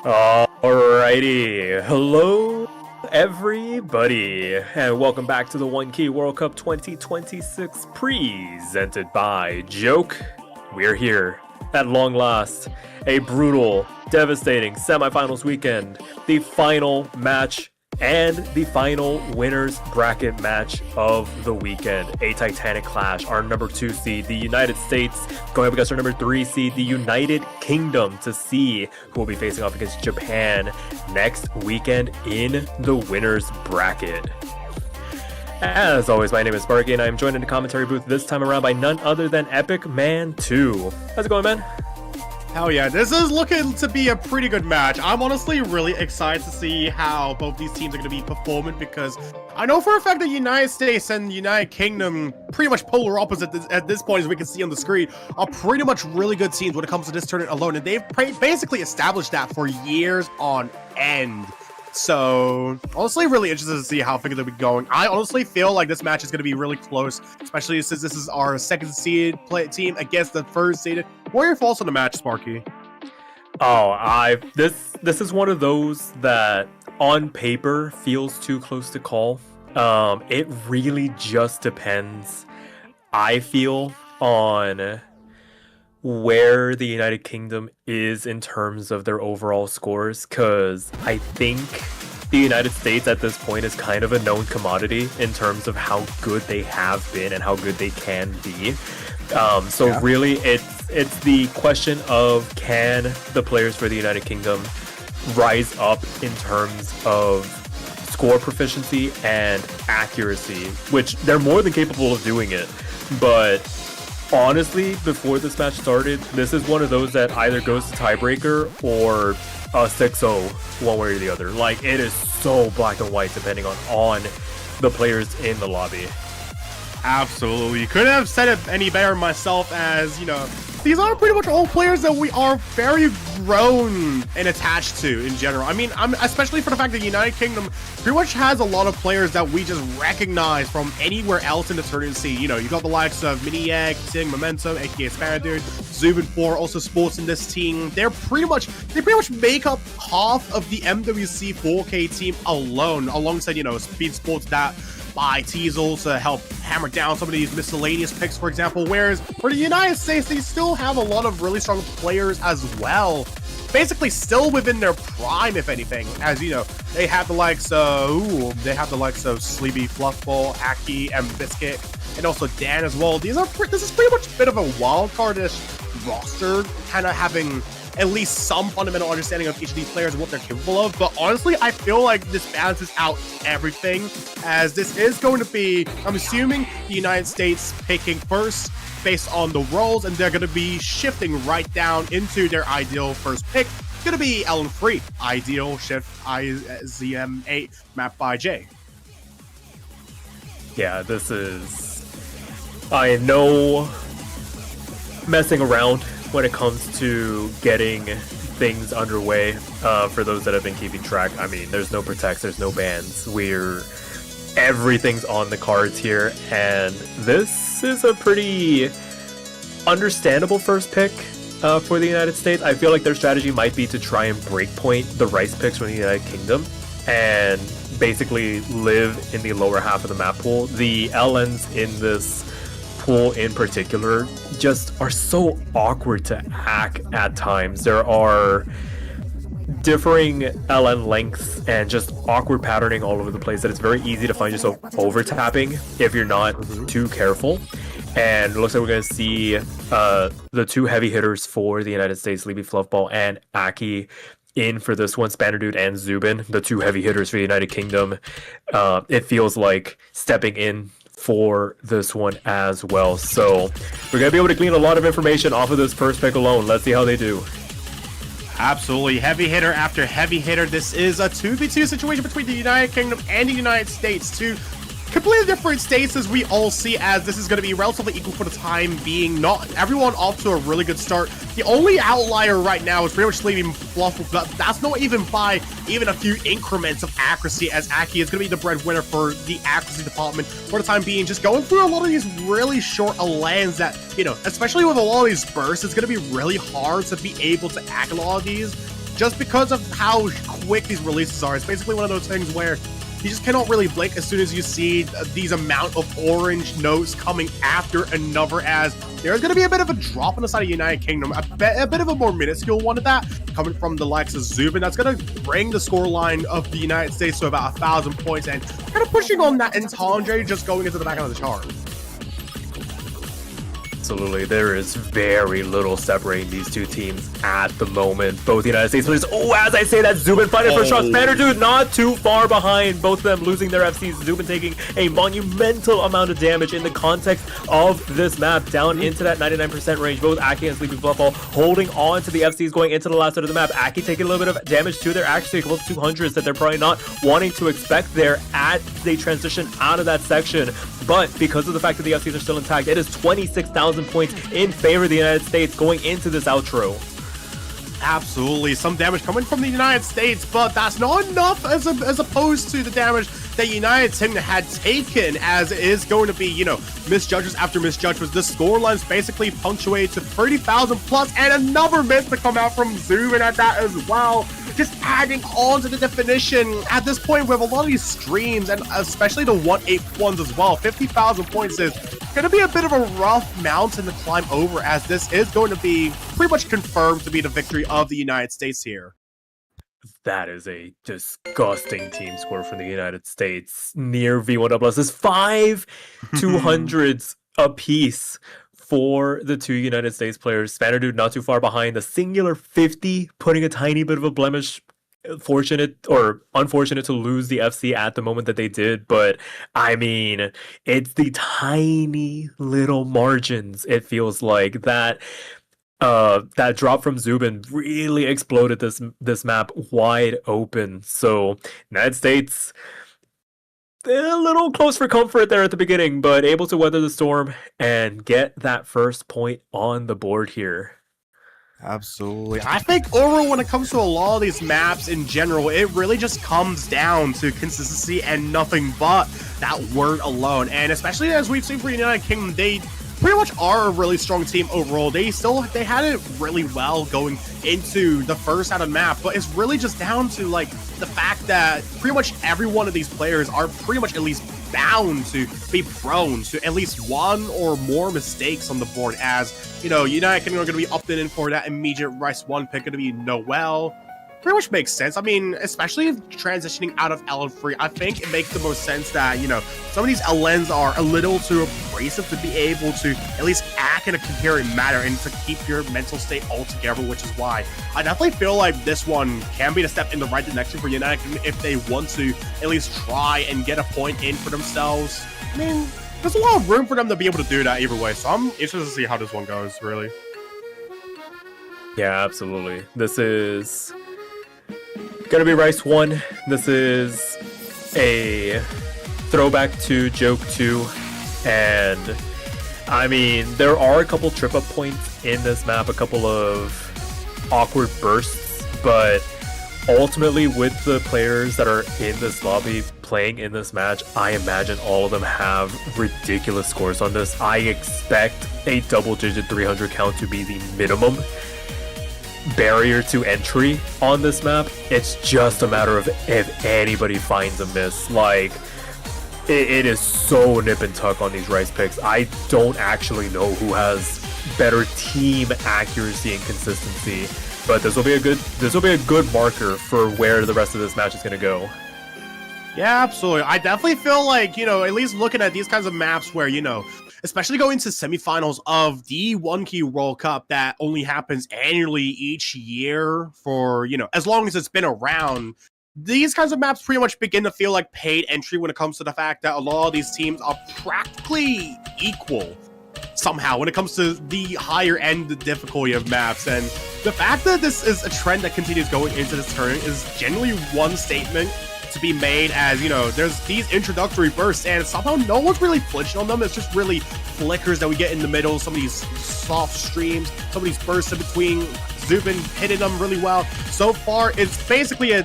Alrighty, hello everybody, and welcome back to the 1K World Cup 2026 presented by Joke. We're here at long last, a brutal, devastating semifinals weekend, the final match and the final winners bracket match of the weekend. A titanic clash. Our number 2 seed, the United States, going up against our number 3 seed, the United Kingdom, to see who will be facing off against Japan next weekend in the winners bracket. As always, my name is Sparky, and I am joined in the commentary booth this time around by none other than Epic Man 2. How's it going, man? Hell yeah, this is looking to be a pretty good match. I'm honestly really excited to see how both these teams are going to be performing, because I know for a fact that United States and United Kingdom, pretty much polar opposite at this point, as we can see on the screen, are pretty much really good teams when it comes to this tournament alone, and they've basically established that for years on end. So, honestly, really interested to see how things will be going. I honestly feel like this match is going to be really close, especially since this is our second seed team against the first seeded. What are your thoughts on the match, Sparky? This is one of those that on paper feels too close to call. It really just depends, I feel, on where the United Kingdom is in terms of their overall scores, because I think the United States at this point is kind of a known commodity in terms of how good they have been and how good they can be. Really it's the question of, can the players for the United Kingdom rise up in terms of score proficiency and accuracy, which they're more than capable of doing it. But honestly, before this match started, this is one of those that either goes to tiebreaker or a 6-0 one way or the other. Like, it is so black and white depending on the players in the lobby. Absolutely. Couldn't have said it any better myself, as, you know, these are pretty much all players that we are very grown and attached to in general. I mean, especially for the fact that the United Kingdom pretty much has a lot of players that we just recognize from anywhere else in the tournament scene. You know, you got the likes of Mini-Egg, Sing, Momentum, aka Spaniard, Zubin 4, also sports in this team. They pretty much make up half of the MWC 4K team alone, alongside, you know, Speed Sports that by Teasel to help hammer down some of these miscellaneous picks, for example. Whereas for the United States, they still have a lot of really strong players as well, basically still within their prime, if anything. As you know, they have the likes of Sleepy, Fluffball, Aki, and Biscuit, and also Dan as well. This is pretty much a bit of a wild card-ish roster, kind of having at least some fundamental understanding of each of these players and what they're capable of. But honestly, I feel like this balances out everything, as this is going to be, I'm assuming, the United States picking first based on the roles, and they're going to be shifting right down into their ideal first pick. It's going to be LN3, ideal shift IZM8 mapped by J. Yeah, this is, I know, messing around when it comes to getting things underway. For those that have been keeping track, I mean, there's no protects, there's no bans. Everything's on the cards here, and this is a pretty understandable first pick for the United States. I feel like their strategy might be to try and breakpoint the rice picks from the United Kingdom and basically live in the lower half of the map pool. The LNs in this pool in particular just are so awkward to hack at times. There are differing LN lengths and just awkward patterning all over the place that it's very easy to find yourself over tapping if you're not too careful. And it looks like we're going to see the two heavy hitters for the United States, Sleepy Fluffball and Aki, in for this one. Spaniard and Zubin, the two heavy hitters for the United Kingdom. It feels like stepping in for this one as well. So we're going to be able to glean a lot of information off of this first pick alone. Let's see how they do. Absolutely. Heavy hitter after heavy hitter. This is a 2v2 situation between the United Kingdom and the United States. Two completely different states, as we all see, as this is going to be relatively equal for the time being. Not everyone off to a really good start. The only outlier right now is pretty much leaving Fluff, but that's not even by even a few increments of accuracy, as Aki is going to be the breadwinner for the accuracy department for the time being. Just going through a lot of these really short lands that, you know, especially with a lot of these bursts, it's going to be really hard to be able to hack a lot of these. just because of how quick these releases are. It's basically one of those things where you just cannot really blink as soon as you see these amount of orange notes coming after another, as there's going to be a bit of a drop on the side of United Kingdom, a bit of a more minuscule one at that, coming from the likes of Zubin. That's going to bring the scoreline of the United States to about 1,000 points, and kind of pushing on that Entendre just going into the back of the chart. Absolutely, there is very little separating these two teams at the moment. Both United States players. Oh, as I say that, Zubin fighting for shots. Spanner Dude not too far behind. Both of them losing their FCs. Zubin taking a monumental amount of damage in the context of this map, down into that 99% range. Both Aki and Sleepy Fluffball holding on to the FCs going into the last side of the map. Aki taking a little bit of damage too. They're actually a couple of 200s that they're probably not wanting to expect there as they transition out of that section. But because of the fact that the FCs are still intact, it is 26,000 points in favor of the United States going into this outro. Absolutely, some damage coming from the United States, but that's not enough as opposed to the damage that United Team had taken, as it is going to be, you know, misjudgments after misjudgments. The scoreline's basically punctuated to 30,000 plus, and another miss to come out from Zubin at that as well. Just adding on to the definition at this point with a lot of these streams, and especially the 181s as well. 50,000 points is going to be a bit of a rough mountain to climb over, as this is going to be pretty much confirmed to be the victory of the United States here. That is a disgusting team score from the United States. Near V1 is 5 200s apiece for the two United States players. Spanner Dude not too far behind. The singular 50 putting a tiny bit of a blemish. Fortunate or unfortunate to lose the FC at the moment that they did, but I mean, it's the tiny little margins. It feels like that that drop from Zubin really exploded this map wide open. So United States, a little close for comfort there at the beginning, but able to weather the storm and get that first point on the board here. Absolutely. I think overall, when it comes to a lot of these maps in general, it really just comes down to consistency and nothing but that word alone. And especially as we've seen for United Kingdom, they pretty much are a really strong team overall. They had it really well going into the first out of map, but it's really just down to like the fact that pretty much every one of these players are pretty much at least bound to be prone to at least one or more mistakes on the board, as you know, United Kingdom are going to be opting in for that immediate Rice 1 pick, going to be Noel. Pretty much makes sense. I mean, especially if transitioning out of LN3, I think it makes the most sense that, you know, some of these LNs are a little too abrasive to be able to at least act in a coherent manner and to keep your mental state all together, which is why I definitely feel like this one can be a step in the right direction for United if they want to at least try and get a point in for themselves. I mean, there's a lot of room for them to be able to do that either way, so I'm interested to see how this one goes, really. Yeah, absolutely. This is gonna be Rice 1. This is a throwback to Joke 2, and I mean, there are a couple trip-up points in this map, a couple of awkward bursts, but ultimately with the players that are in this lobby playing in this match, I imagine all of them have ridiculous scores on this. I expect a double-digit 300 count to be the minimum barrier to entry on this map. It's just a matter of if anybody finds a miss. Like, it is so nip and tuck on these Rice picks. I don't actually know who has better team accuracy and consistency, but this will be a good marker for where the rest of this match is going to go. Yeah, absolutely. I definitely feel like, you know, at least looking at these kinds of maps where, you know, especially going to semifinals of the 1K World Cup that only happens annually each year for, you know, as long as it's been around, these kinds of maps pretty much begin to feel like paid entry when it comes to the fact that a lot of these teams are practically equal somehow when it comes to the higher end difficulty of maps. And the fact that this is a trend that continues going into this tournament is genuinely one statement to be made, as, you know, there's these introductory bursts and somehow no one's really flinching on them. It's just really flickers that we get in the middle, some of these soft streams, some of these bursts in between, Zubin hitting them really well. So far, it's basically a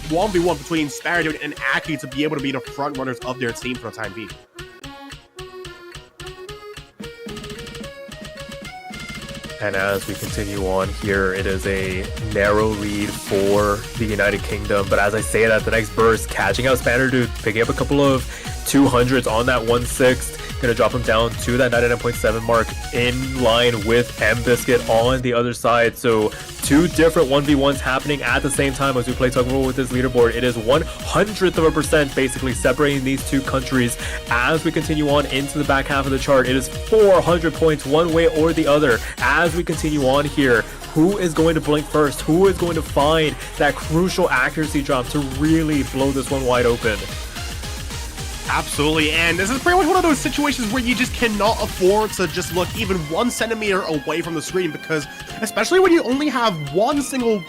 1v1 between Sparky and Aki to be able to be the front runners of their team for the time being. And as we continue on here, it is a narrow lead for the United Kingdom. But as I say that, the next burst, catching out Spanner Dude, picking up a couple of 200s on that 1/6. Gonna drop him down to that 99.7 mark in line with M-Biscuit on the other side. So two different 1v1s happening at the same time as we play tug of war with this leaderboard. It is 1/100% basically separating these two countries as we continue on into the back half of the chart. It is 400 points one way or the other as we continue on here. Who is going to blink first? Who is going to find that crucial accuracy drop to really blow this one wide open? Absolutely, and this is pretty much one of those situations where you just cannot afford to just look even 1 centimeter away from the screen, because especially when you only have one single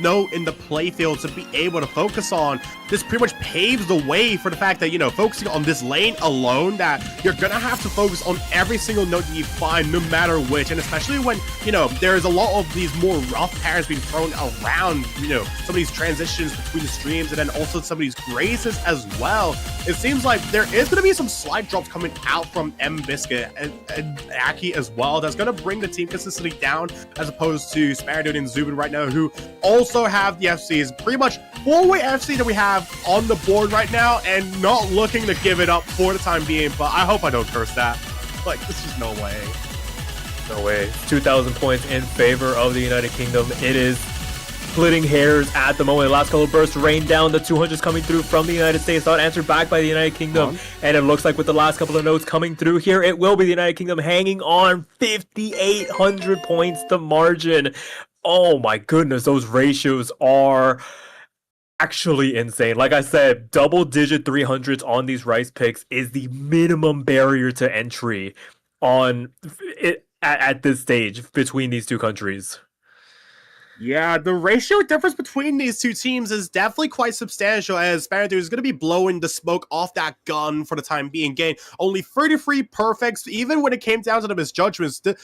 note in the playfield to be able to focus on, this pretty much paves the way for the fact that, you know, focusing on this lane alone, that you're gonna have to focus on every single note that you find, no matter which. And especially when, you know, there's a lot of these more rough pairs being thrown around, you know, some of these transitions between the streams, and then also some of these graces as well. It seems like there is going to be some slight drops coming out from M-Biscuit and Aki as well. That's going to bring the team consistency down, as opposed to Sparadone and Zubin right now, who also have the FCs. Pretty much four-way FC that we have on the board right now, and not looking to give it up for the time being. But I hope I don't curse that. Like, there's just no way. No way. 2,000 points in favor of the United Kingdom. It is splitting hairs at the moment. Last couple of bursts rain down. The 200s coming through from the United States, not answered back by the United Kingdom. And it looks like with the last couple of notes coming through here, it will be the United Kingdom hanging on. 5,800 points the margin. Oh my goodness, those ratios are actually insane. Like I said, double-digit 300s on these rice picks is the minimum barrier to entry on it at this stage between these two countries. Yeah, the ratio difference between these two teams is definitely quite substantial, as Sparrow is going to be blowing the smoke off that gun for the time being. Gain only 33 perfects, even when it came down to the misjudgments. The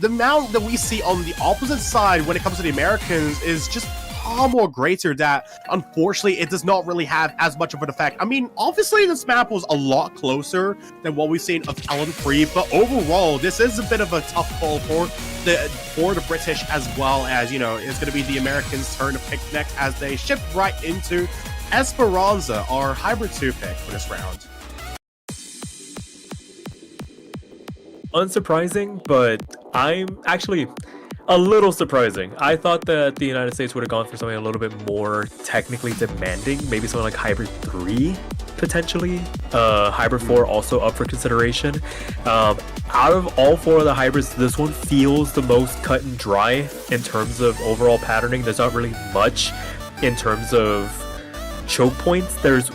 amount that we see on the opposite side when it comes to the Americans is just far more greater, that unfortunately it does not really have as much of an effect. I mean, obviously this map was a lot closer than what we've seen of LN3, but overall this is a bit of a tough call for the British, as well as, you know, it's going to be the Americans' turn to pick next as they shift right into Esperanza, our Hybrid 2 pick for this round. Unsurprising, but I'm actually a little surprising. I thought that the United States would have gone for something a little bit more technically demanding, maybe something like Hybrid 3 potentially. Hybrid 4 also up for consideration. Out of all four of the hybrids, this one feels the most cut and dry in terms of overall patterning. There's not really much in terms of choke points. There's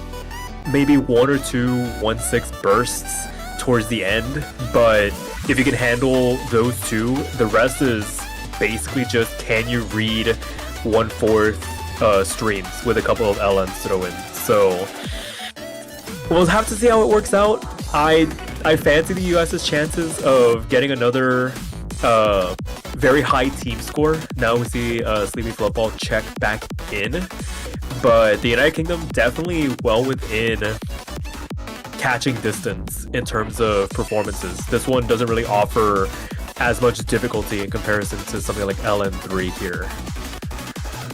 maybe 1 or 2 1/6 bursts towards the end, but if you can handle those two, the rest is basically just, can you read 1/4 streams with a couple of LNs throw in. So we'll have to see how it works out. I fancy the US's chances of getting another very high team score. Now we see Sleepy Floodball check back in, but the United Kingdom definitely well within catching distance in terms of performances. This one doesn't really offer as much difficulty in comparison to something like LN3 here.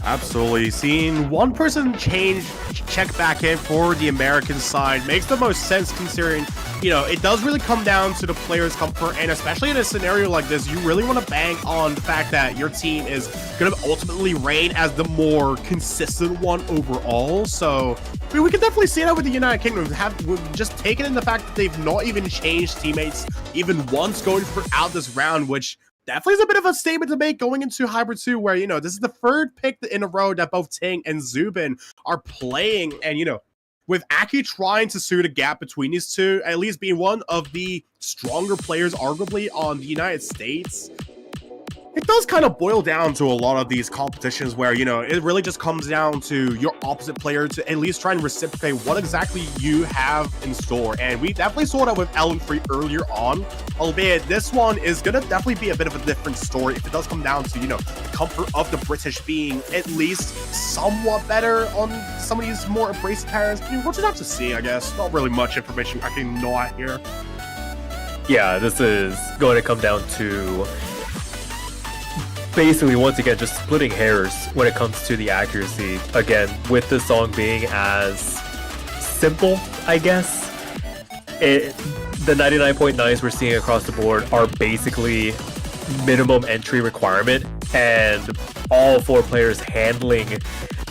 Absolutely. Seeing one person check back in for the American side makes the most sense, considering, you know, it does really come down to the player's comfort, and especially in a scenario like this, you really want to bang on the fact that your team is going to ultimately reign as the more consistent one overall. So I mean, we can definitely see that with the United Kingdom. We've just taken in the fact that they've not even changed teammates even once going throughout this round, which definitely is a bit of a statement to make going into Hybrid 2, where, you know, this is the third pick in a row that both Ting and Zubin are playing. And, you know, with Aki trying to suit a gap between these two, at least being one of the stronger players, arguably, on the United States, it does kind of boil down to a lot of these competitions where, you know, it really just comes down to your opposite player to at least try and reciprocate what exactly you have in store. And we definitely saw that with LN3 earlier on, albeit this one is going to definitely be a bit of a different story if it does come down to, you know, the comfort of the British being at least somewhat better on some of these more abrasive pairs. I mean, we'll just have to see, I guess. Not really much information I can know out here. Yeah, this is going to come down to basically, once again, just splitting hairs when it comes to the accuracy. Again, with the song being as simple, I guess. The 99.9s we're seeing across the board are basically minimum entry requirement, and all 4 players handling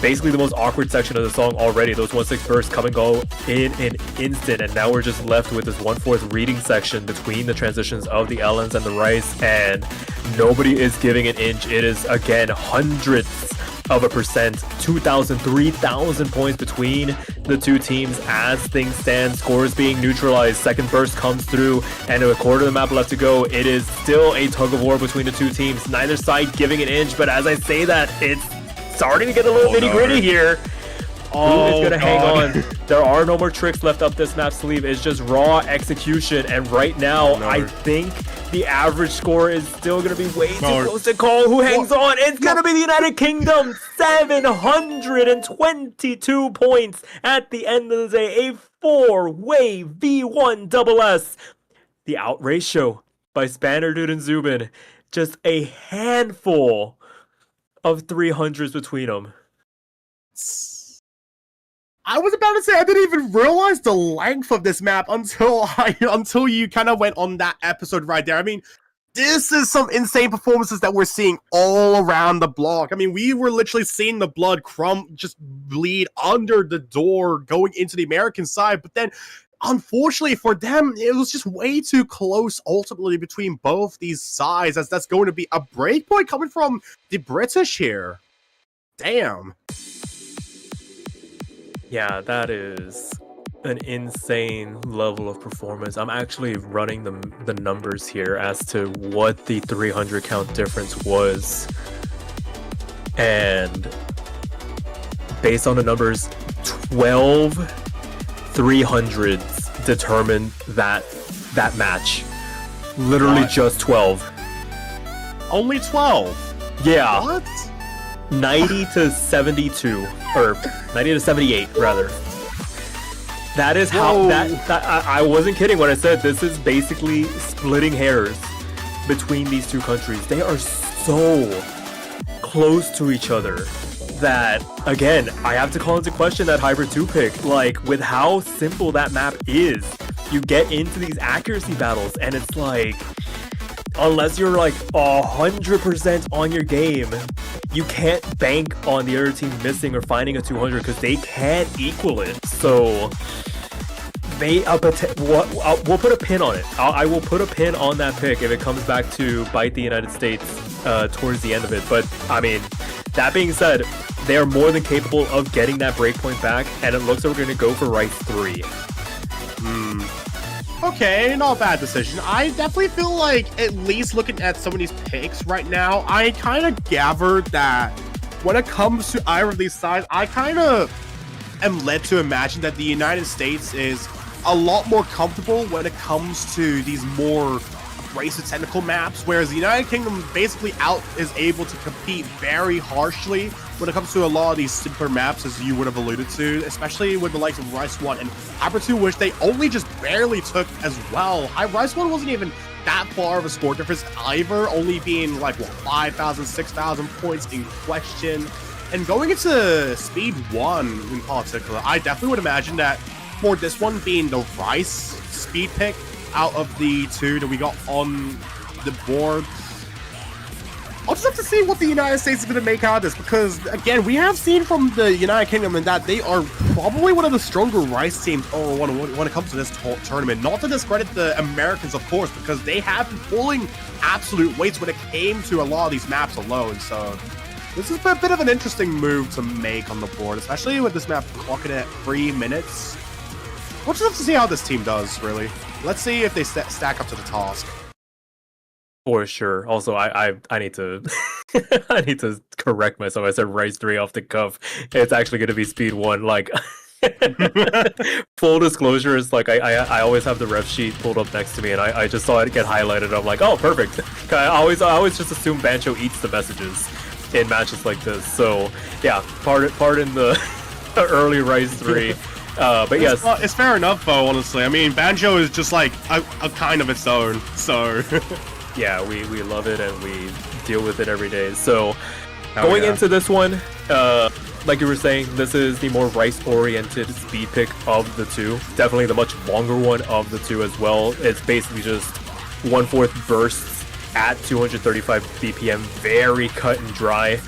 basically the most awkward section of the song already. Those 1/6 bursts come and go in an instant, and now we're just left with this 1/4 reading section between the transitions of the Ellens and the Rice, and nobody is giving an inch. It is, again, hundredths of a percent, 2,000, 3,000 points between the two teams as things stand. Scores being neutralized, second burst comes through, and a quarter of the map left to go. It is still a tug of war between the two teams, neither side giving an inch, but as I say that, it's starting to get a little nitty-gritty here. Who is gonna hang on? There are no more tricks left up this map's sleeve. It's just raw execution, and right now, I think the average score is still gonna be way too close to call. Who hangs on? It's gonna be the United Kingdom. 722 points at the end of the day. A 4-way V1 double S. The out ratio by Spanner Dude and Zubin. Just a handful of 300s between them. I was about to say I didn't even realize the length of this map until you kind of went on that episode right there. I mean, this is some insane performances that we're seeing all around the block. I mean, we were literally seeing the blood just bleed under the door going into the American side, but then unfortunately for them, it was just way too close ultimately between both these sides, as that's going to be a breakpoint coming from the British here. Damn. Yeah, that is an insane level of performance. I'm actually running the numbers here as to what the 300 count difference was. And based on the numbers, 12 300s determined that match. Literally just 12. Only 12? Yeah. What? 90 to 72, or 90 to 78 rather. That is how I wasn't kidding when I said this is basically splitting hairs between these two countries. They are so close to each other that, again, I have to call into question that Hybrid 2 pick. Like, with how simple that map is, you get into these accuracy battles and it's like, unless you're like 100% on your game, you can't bank on the other team missing or finding a 200 because they can't equal it. So we'll put a pin on it. I will put a pin on that pick if it comes back to bite the United States towards the end of it. But I mean, that being said, they are more than capable of getting that breakpoint back, and it looks like we're going to go for Rice 3. Okay, not a bad decision. I definitely feel like, at least looking at some of these picks right now, I kind of gathered that when it comes to either of these sides, I kind of am led to imagine that the United States is a lot more comfortable when it comes to these more abrasive technical maps, whereas the United Kingdom basically is able to compete very harshly when it comes to a lot of these simpler maps, as you would have alluded to, especially with the likes of Rice 1 and Hybrid 2, which they only just barely took as well. Rice 1 wasn't even that far of a score difference either, only being like, 5,000, 6,000 points in question. And going into Speed 1 in particular, I definitely would imagine that for this one being the Rice speed pick out of the two that we got on the board, I'll just have to see what the United States is going to make out of this, because, again, we have seen from the United Kingdom that they are probably one of the stronger Rice teams when it comes to this tournament. Not to discredit the Americans, of course, because they have been pulling absolute weights when it came to a lot of these maps alone. So this is a bit of an interesting move to make on the board, especially with this map clocking at 3 minutes. We'll just have to see how this team does, really. Let's see if they stack up to the task. For sure. Also, I need to I need to correct myself. I said Rice 3 off the cuff. It's actually going to be Speed 1. Like, full disclosure is like I always have the ref sheet pulled up next to me, and I just saw it get highlighted. I'm like, oh, perfect. I always just assume Bancho eats the messages in matches like this. So yeah, pardon the early Rice 3. But yes, it's fair enough though, honestly. I mean, Banjo is just like a kind of its own, so yeah, we love it and we deal with it every day. So Hell yeah. into this one, like you were saying, this is the more rice-oriented speed pick of the two. Definitely the much longer one of the two as well. It's basically just 1/4 bursts at 235 BPM, very cut and dry.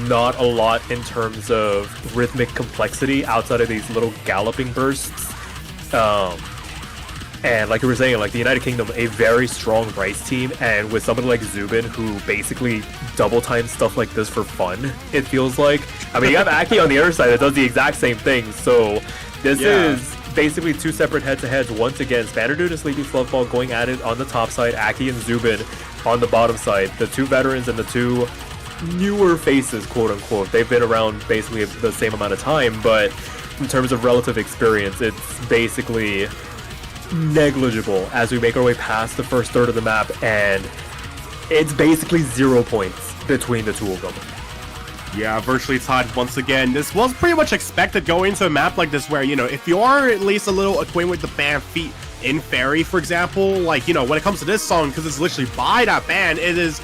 Not a lot in terms of rhythmic complexity outside of these little galloping bursts. And like you were saying, like the United Kingdom, a very strong Rice team, and with somebody like Zubin who basically double time stuff like this for fun, it feels like. I mean, you have Aki on the other side that does the exact same thing, so this is basically two separate head-to-heads once again. Spannerdude and Sleepy Fluffball going at it on the top side, Aki and Zubin on the bottom side. The two veterans and the two newer faces, quote-unquote. They've been around basically the same amount of time, but in terms of relative experience, it's basically negligible as we make our way past the first third of the map, and it's basically 0 points between the two of them. Yeah, virtually tied once again. This was pretty much expected going into a map like this where, you know, if you are at least a little acquainted with the band Feet in Fairy, for example, like, you know, when it comes to this song, because it's literally by that band, it is,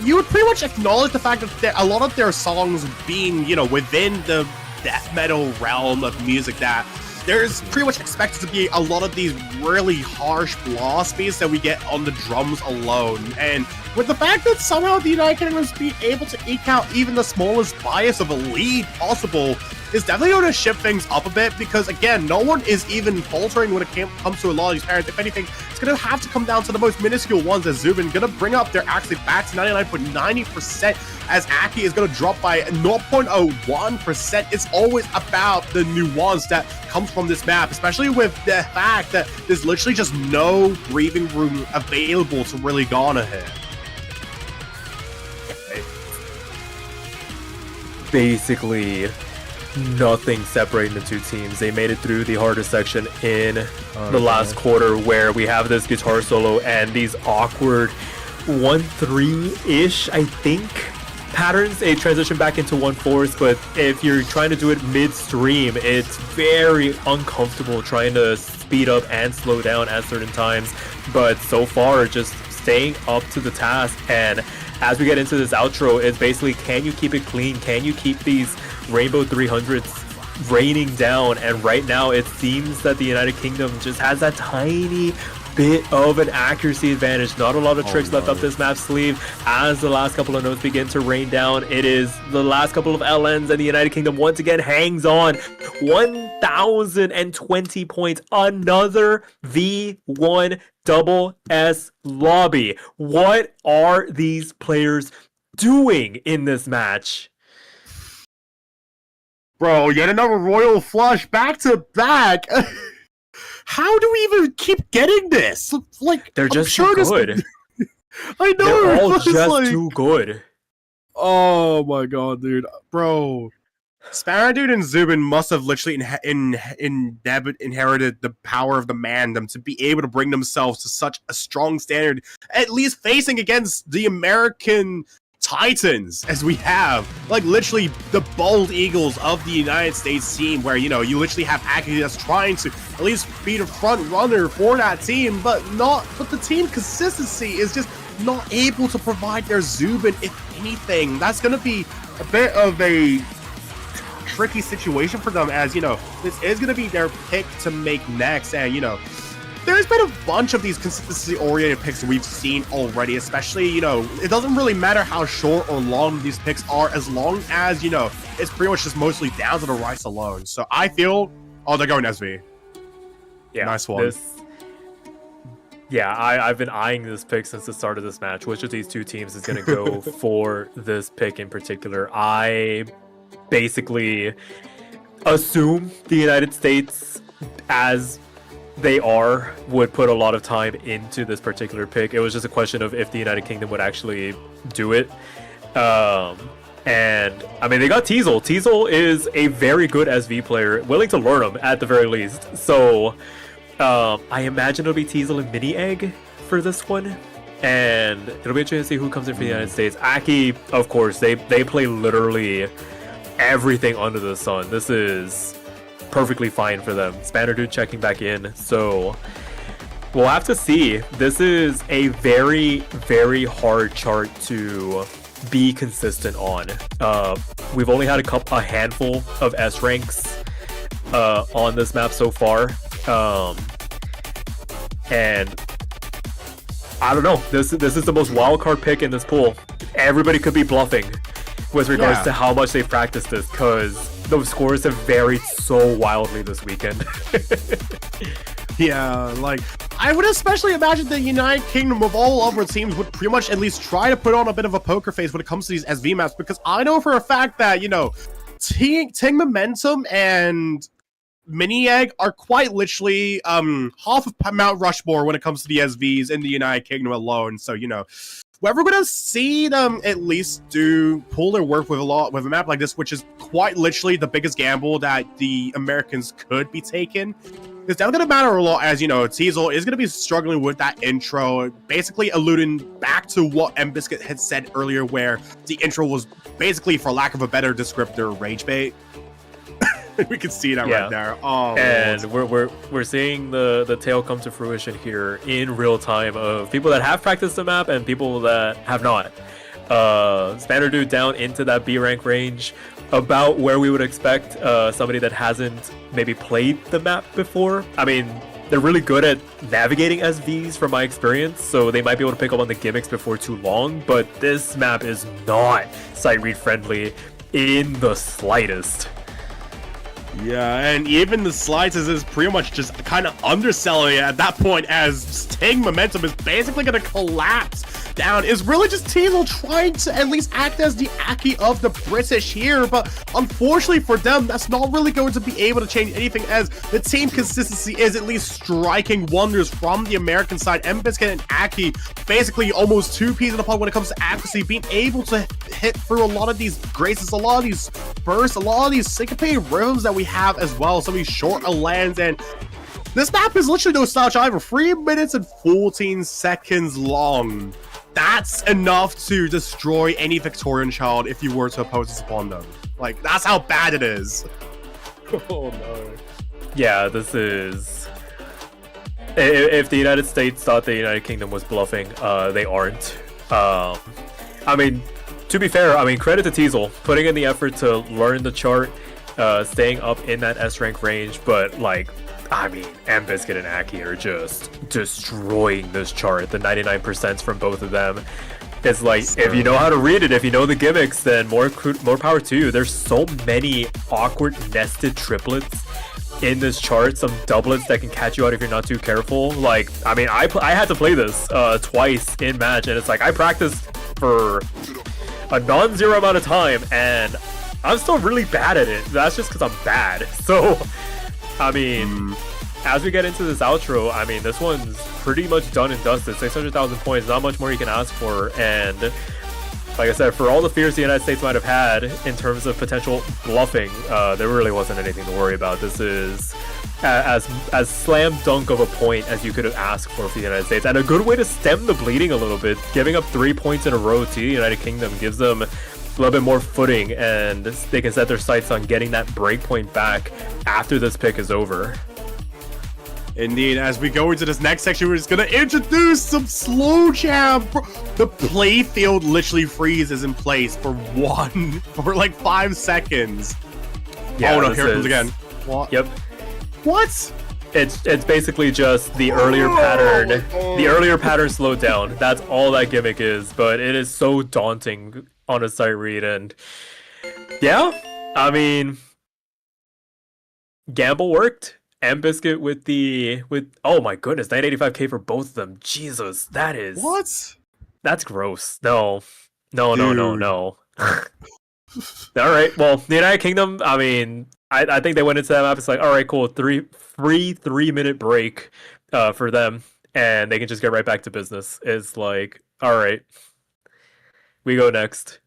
you would pretty much acknowledge the fact that a lot of their songs being, you know, within the death metal realm of music, that there's pretty much expected to be a lot of these really harsh blast beats that we get on the drums alone. And with the fact that somehow the United Kingdom is being able to eke out even the smallest bias of a lead possible is definitely going to shift things up a bit, because again, no one is even faltering when it comes to a lot of these parents. If anything, it's going to have to come down to the most minuscule ones, as Zubin going to bring up their actually back to 99.90%, as Aki is going to drop by 0.01%. It's always about the nuance that comes from this map, especially with the fact that there's literally just no breathing room available to really garner here. Basically nothing separating the two teams. They made it through the hardest section in the last quarter, where we have this guitar solo and these awkward 1-3-ish, I think, patterns. They transition back into 1/4, but if you're trying to do it midstream, it's very uncomfortable trying to speed up and slow down at certain times. But so far, just staying up to the task. And as we get into this outro, it's basically, can you keep it clean? Can you keep these Rainbow 300s raining down? And right now, it seems that the United Kingdom just has that tiny bit of an accuracy advantage. Not a lot of tricks left up this map's sleeve. As the last couple of notes begin to rain down, it is the last couple of LNs, and the United Kingdom once again hangs on. 1,020 points. Another V1 double S lobby. What are these players doing in this match? Bro, yet another royal flush back to back. How do we even keep getting this? Like, they're just too good. I know, they're all just too good. Oh my god, dude, bro. Sparrow and Zubin must have literally inherited the power of the mandem to be able to bring themselves to such a strong standard, at least facing against the American Titans, as we have, like, literally the bald eagles of the United States team, where, you know, you literally have Aki that's trying to at least be the front runner for that team, but the team consistency is just not able to provide their Zubin. If anything, that's going to be a bit of a tricky situation for them, as, you know, this is going to be their pick to make next. And, you know, there's been a bunch of these consistency-oriented picks we've seen already, especially, you know, it doesn't really matter how short or long these picks are, as long as, you know, it's pretty much just mostly down to the Rice alone. So I feel, oh, they're going SV. Yeah, nice one. I've been eyeing this pick since the start of this match. Which of these two teams is going to go for this pick in particular? I basically assume the United States, as they would put a lot of time into this particular pick. It was just a question of if the United Kingdom would actually do it. And I mean, they got Teasel. Teasel is a very good SV player, willing to learn him at the very least. So I imagine it'll be Teasel and Mini Egg for this one. And it'll be interesting to see who comes in for the United States. Aki, of course, they play literally everything under the sun. This is perfectly fine for them. Spanner Dude checking back in. So We'll have to see. This is a very, very hard chart to be consistent on. We've only had a handful of S ranks on this map so far, and I don't know. This is the most wild card pick in this pool. Everybody could be bluffing with regards to how much they've practiced this, because those scores have varied so wildly this weekend. Yeah, like, I would especially imagine the United Kingdom of all other teams would pretty much at least try to put on a bit of a poker face when it comes to these SV maps, because I know for a fact that, you know, Team Momentum and Mini Egg are quite literally half of Mount Rushmore when it comes to the SVs in the United Kingdom alone. So, you know, we're gonna see them at least pull their work with a map like this, which is quite literally the biggest gamble that the Americans could be taking. It's definitely going to matter a lot, as, you know, Teasel is going to be struggling with that intro, basically alluding back to what M-Biscuit had said earlier, where the intro was basically, for lack of a better descriptor, rage bait. We can see that right there. Oh, and we're seeing the tale come to fruition here in real time of people that have practiced the map and people that have not. Spanner Dude down into that B rank range, about where we would expect somebody that hasn't maybe played the map before. I mean, they're really good at navigating SVs from my experience, so they might be able to pick up on the gimmicks before too long, but this map is not sight read friendly in the slightest. Yeah, and even the slides is pretty much just kind of underselling it at that point, as Team Momentum is basically going to collapse down. Is really just Teasel trying to at least act as the Aki of the British here, but unfortunately for them, that's not really going to be able to change anything, as the team consistency is at least striking wonders from the American side. M-Biscuit and Aki basically almost two peas in the pod when it comes to accuracy, being able to hit through a lot of these graces, a lot of these bursts, a lot of these syncopated rhythms that we have as well, some of these short lands. And this map is literally no slouch either. 3 minutes and 14 seconds long. That's enough to destroy any Victorian child if you were to oppose this upon them. Like, that's how bad it is. Oh no. Yeah, this is... If the United States thought the United Kingdom was bluffing, they aren't. I mean, to be fair, I mean, credit to Teasel, putting in the effort to learn the chart, staying up in that S rank range, but like, I mean, M-Biscuit and Aki are just destroying this chart. The 99% from both of them. It's like, if you know how to read it, if you know the gimmicks, then more power to you. There's so many awkward nested triplets in this chart, some doublets that can catch you out if you're not too careful. Like, I mean, I had to play this twice in match, and it's like, I practiced for a non-zero amount of time, and I'm still really bad at it. That's just because I'm bad. So, I mean, as we get into this outro, I mean, this one's pretty much done and dusted. 600,000 points, not much more you can ask for. And like I said, for all the fears the United States might have had in terms of potential bluffing, there really wasn't anything to worry about. This is as slam dunk of a point as you could have asked for the United States, and a good way to stem the bleeding a little bit. Giving up 3 points in a row to the United Kingdom gives them a little bit more footing, and they can set their sights on getting that break point back after this pick is over. Indeed, as we go into this next section, we're just gonna introduce some slow jam. The playfield literally freezes in place for like 5 seconds. Yeah, oh no, here it comes again. What? Yep. What? It's basically just the earlier pattern. The earlier pattern slowed down. That's all that gimmick is, but it is so daunting on a sight read. And yeah, I mean, gamble worked. M-Biscuit with oh my goodness, 985k for both of them. Jesus, that is what? That's gross. No. All right, well, the United Kingdom, I mean, I think they went into that map. It's like, all right, cool, free 3-minute break for them, and they can just get right back to business. It's like, all right, we go next.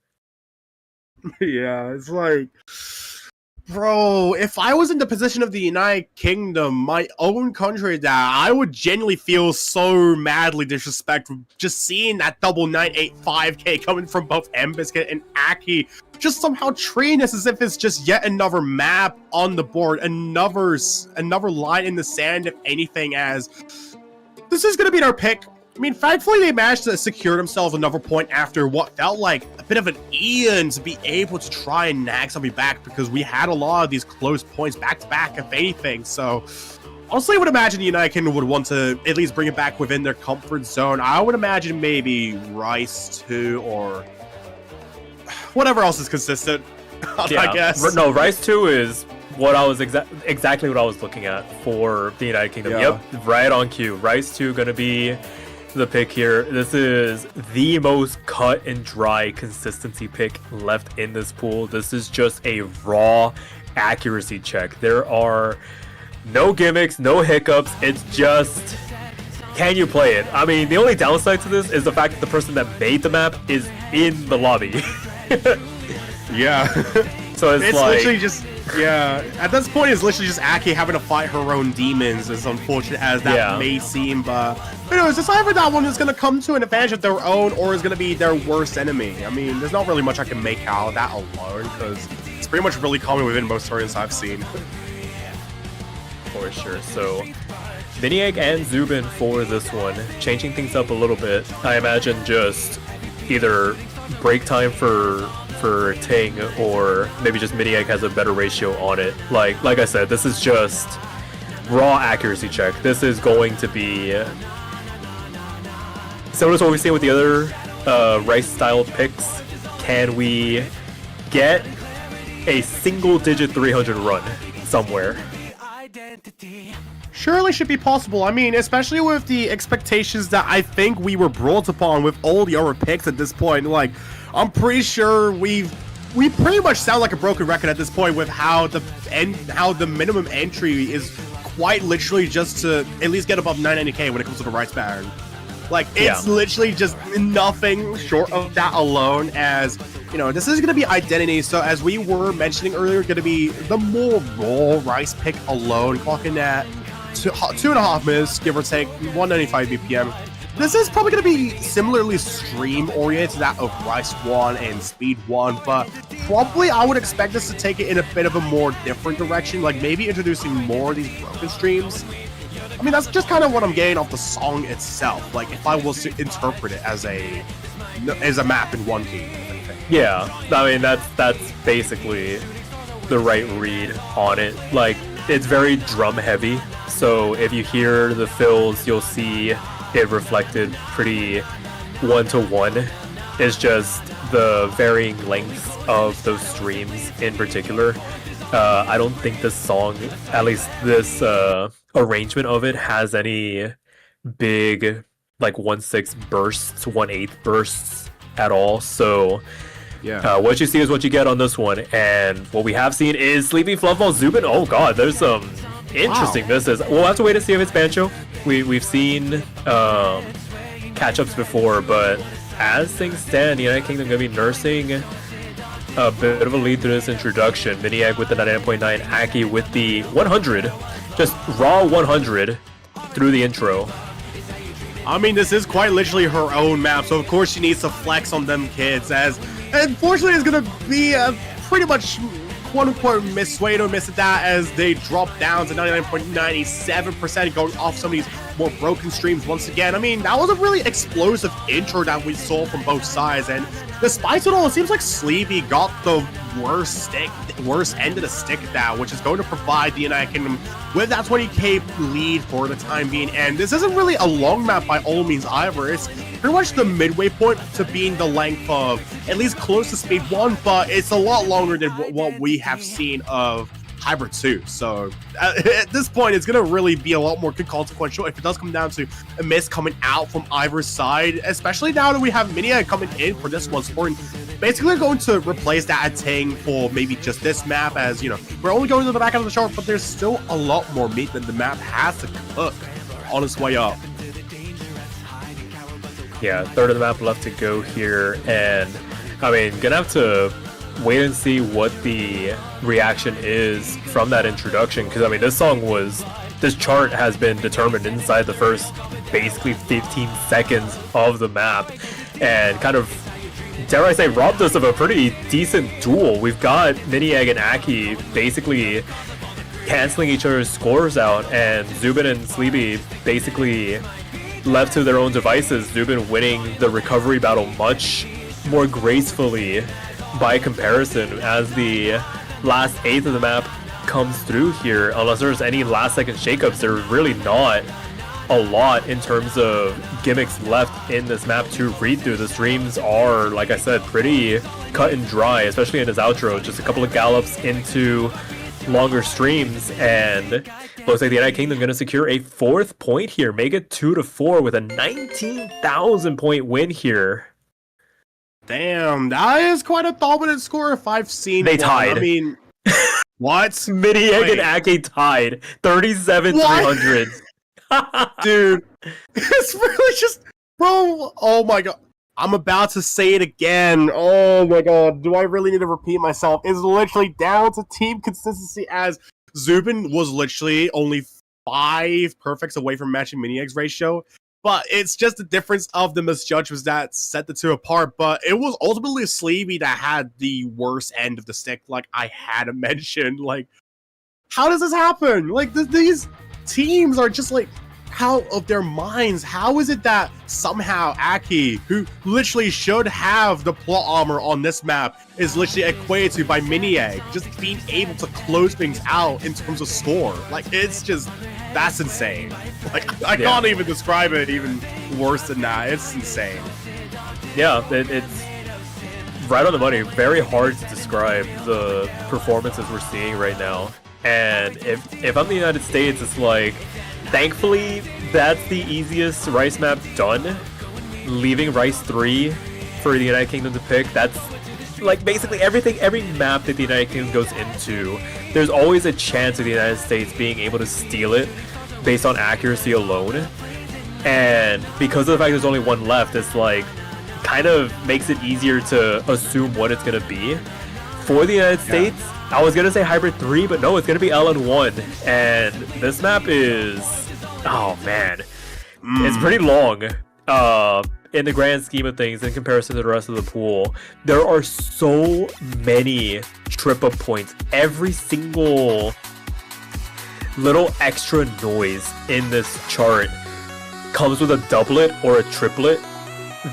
Yeah, it's like, bro, if I was in the position of the United Kingdom, my own country, that I would genuinely feel so madly disrespectful just seeing that double 985k coming from both M-Biscuit and Aki, just somehow treating this as if it's just yet another map on the board, another line in the sand, if anything, as this is going to be their pick. I mean, thankfully, they managed to secure themselves another point after what felt like a bit of an eon to be able to try and nag something back, because we had a lot of these close points back-to-back, if anything. So, honestly, I would imagine the United Kingdom would want to at least bring it back within their comfort zone. I would imagine maybe Rice 2 or whatever else is consistent, I guess. No, Rice 2 is what I was exactly what I was looking at for the United Kingdom. Yeah. Yep, right on cue. Rice 2 gonna be the pick here. This is the most cut and dry consistency pick left in this pool. This is just a raw accuracy check. There are no gimmicks, no hiccups. It's just, can you play it? I mean, the only downside to this is the fact that the person that made the map is in the lobby. Yeah. So it's like, literally just, yeah, at this point it's literally just Aki having to fight her own demons, as unfortunate as that may seem, but anyways, it's either that one is going to come to an advantage of their own or is going to be their worst enemy. I mean, there's not really much I can make out of that alone, because it's pretty much really common within most stories I've seen. For sure. So Miniegg and Zubin for this one, changing things up a little bit. I imagine just either break time for Ting, or maybe just Miniegg has a better ratio on it. Like I said, this is just raw accuracy check. This is going to be similar to what we've seen with the other Rice style picks. Can we get a single digit 300 run somewhere? Surely should be possible. I mean, especially with the expectations that I think we were brought upon with all the other picks at this point. Like, I'm pretty sure we pretty much sound like a broken record at this point with how the minimum entry is quite literally just to at least get above 990k when it comes to the Rice Baron. Like, it's literally just nothing short of that alone, as you know, this is going to be identity. So as we were mentioning earlier, going to be the more raw Rice pick alone, clocking at 2.5 minutes, give or take, 195 BPM. This is probably going to be similarly stream-oriented to that of Rice 1 and Speed 1, but probably I would expect this to take it in a bit of a more different direction, like maybe introducing more of these broken streams. I mean, that's just kind of what I'm getting off the song itself, like if I was to interpret it as a map in 1 key. Yeah, I mean, that's basically the right read on it. Like, it's very drum heavy, so if you hear the fills, you'll see it reflected pretty one-to-one. It's just the varying lengths of those streams in particular. I don't think this song, at least this arrangement of it, has any big like 1/6 bursts, 1/8 bursts at all. So yeah, what you see is what you get on this one. And what we have seen is Sleepy Fluffball Zubin. Oh god, there's some interesting misses. We'll have to wait to see if it's Bancho. We've seen catch-ups before, but as things stand, the United Kingdom going to be nursing a bit of a lead through this introduction. Miniegg with the 99.9, Aki with the 100, just raw 100 through the intro. I mean, this is quite literally her own map, so of course she needs to flex on them kids, as unfortunately it's going to be a pretty much quote-unquote miss at that, as they drop down to 99.97%, going off some of these more broken streams once again. I mean, that was a really explosive intro that we saw from both sides, and despite it all, it seems like Sleepy got the worst end of the stick at that, which is going to provide the United Kingdom with that 20k lead for the time being. And this isn't really a long map by all means either. It's pretty much the midway point to being the length of at least close to Speed 1, but it's a lot longer than what we have seen of Hybrid 2. So at this point, it's going to really be a lot more consequential if it does come down to a miss coming out from either side, especially now that we have Minia coming in for this one. So basically going to replace that Ting for maybe just this map, as you know, we're only going to the back end of the chart, but there's still a lot more meat that the map has to cook on its way up. Yeah, third of the map left to go here, and I mean, gonna have to wait and see what the reaction is from that introduction, because I mean, this chart has been determined inside the first basically 15 seconds of the map, and kind of, dare I say, robbed us of a pretty decent duel. We've got Miniegg and Aki basically canceling each other's scores out, and Zubin and Sleepy basically left to their own devices, Zubin winning the recovery battle much more gracefully by comparison as the last eighth of the map comes through here. Unless there's any last second shakeups, there's really not a lot in terms of gimmicks left in this map to read through. The streams are, like I said, pretty cut and dry, especially in his outro. Just a couple of gallops into longer streams, and looks like the United Kingdom going to secure a 4th point here, make it 2-4 with a 19,000 point win here. Damn, that is quite a dominant score if I've seen They one. tied. I mean, what? Minieg and Ake tied 37-300. Dude, it's really just, bro, oh my god. I'm about to say it again. Oh my god, do I really need to repeat myself? It's literally down to team consistency, as Zubin was literally only 5 perfects away from matching Minieg's ratio. But it's just the difference of the misjudgments that set the two apart. But it was ultimately Sleevey that had the worst end of the stick, like I had to mention. Like, how does this happen? Like, these teams are just like out of their minds. How is it that somehow Aki, who literally should have the plot armor on this map, is literally equated to by Minieg, just being able to close things out in terms of score? Like, it's just, that's insane. Like, I can't even describe it even worse than that. It's insane. Yeah, it's right on the money. Very hard to describe the performances we're seeing right now. And if I'm the United States, it's like, thankfully, that's the easiest Rice map done. Leaving Rice 3 for the United Kingdom to pick, that's like basically everything, every map that the United Kingdom goes into, there's always a chance of the United States being able to steal it based on accuracy alone. And because of the fact there's only one left, it's like, kind of makes it easier to assume what it's going to be. For the United States, I was going to say Hybrid 3, but no, it's going to be LN1. And this map is, oh man, it's pretty long in the grand scheme of things in comparison to the rest of the pool. There are so many trip-up points. Every single little extra noise in this chart comes with a doublet or a triplet